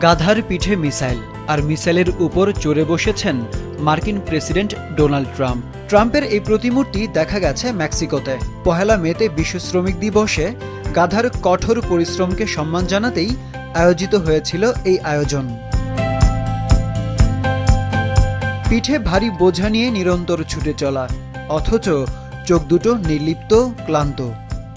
গাধার পিঠে মিসাইল, আর মিসাইলের উপর চড়ে বসেছেন মার্কিন প্রেসিডেন্ট ডোনাল্ড ট্রাম্প। ট্রাম্পের এই প্রতিমূর্তি দেখা গেছে মেক্সিকোতে। পহেলা মেতে বিশ্ব শ্রমিক দিবসে গাধার কঠোর পরিশ্রমকে সম্মান জানাতেই আয়োজিত হয়েছিল এই আয়োজন। পিঠে ভারী বোঝা নিয়ে নিরন্তর ছুটে চলা, অথচ চোখ দুটো নির্লিপ্ত, ক্লান্ত,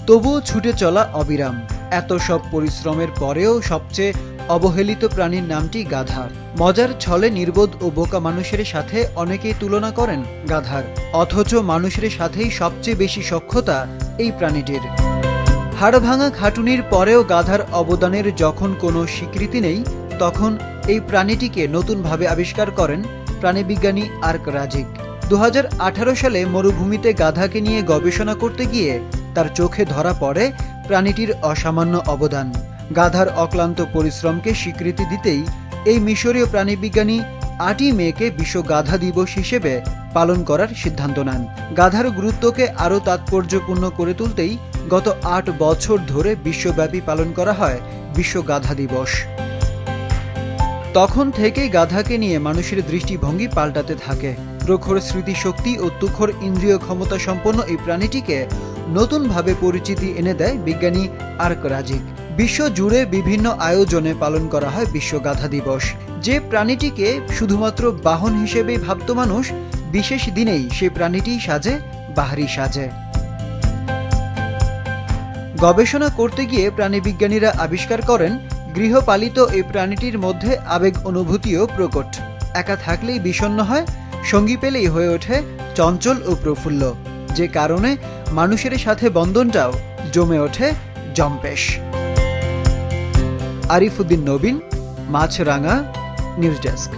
তবুও ছুটে চলা অবিরাম। এত সব পরিশ্রমের পরেও সবচেয়ে অবহেলিত প্রাণীর নামটি গাধা। মজার ছলে নির্বোধ ও বোকা মানুষের সাথে অনেকেই তুলনা করেন গাধার, অথচ মানুষের সাথেই সবচেয়ে বেশি সখ্যতা এই প্রাণীটির। হাড়ভাঙা খাটুনির পরেও গাধার অবদানের যখন কোনো স্বীকৃতি নেই, তখন এই প্রাণীটিকে নতুনভাবে আবিষ্কার করেন প্রাণীবিজ্ঞানী আর্ক রাজিক। 2018 সালে মরুভূমিতে গাধাকে নিয়ে গবেষণা করতে গিয়ে তার চোখে ধরা পড়ে প্রাণীটির অসামান্য অবদান। গাধার অক্লান্ত পরিশ্রমকে স্বীকৃতি দিতেই এই মিশরীয় প্রাণীবিজ্ঞানী 8ই মেকে বিশ্ব গাধা দিবস হিসেবে পালন করার সিদ্ধান্ত নেন। গাধার গুরুত্বকে আরও তাৎপর্যপূর্ণ করে তুলতেই গত 8 বছর ধরে বিশ্বব্যাপী পালন করা হয় বিশ্ব গাধা দিবস। তখন থেকেই গাধাকে নিয়ে মানুষের দৃষ্টিভঙ্গি পাল্টাতে থাকে। প্রখর স্মৃতিশক্তি ও তুখর ইন্দ্রিয় ক্ষমতা সম্পন্ন এই প্রাণীটিকে নতুনভাবে পরিচিতি এনে দেয় বিজ্ঞানী আর্ক রাজিক। বিশ্ব জুড়ে বিভিন্ন আয়োজনে পালন করা হয় বিশ্ব গাধা দিবস। যে প্রাণীটিকে শুধুমাত্র বাহন হিসেবেই ভাবত মানুষ, বিশেষ দিনেই সে প্রাণীটি সাজে বাহারি সাজে। গবেষণা করতে গিয়ে প্রাণীবিজ্ঞানীরা আবিষ্কার করেন গৃহপালিত এই প্রাণীটির মধ্যে আবেগ অনুভূতিও প্রকট। একা থাকলেই বিষণ্ণ হয়, সঙ্গী পেলেই হয়ে ওঠে চঞ্চল ও প্রফুল্ল, যে কারণে মানুষের সাথে বন্ধনটাও জমে ওঠে জম্পেশ। আরিফ উদ্দিন নবীন, মাছরাঙা, নিউজ ডেস্ক।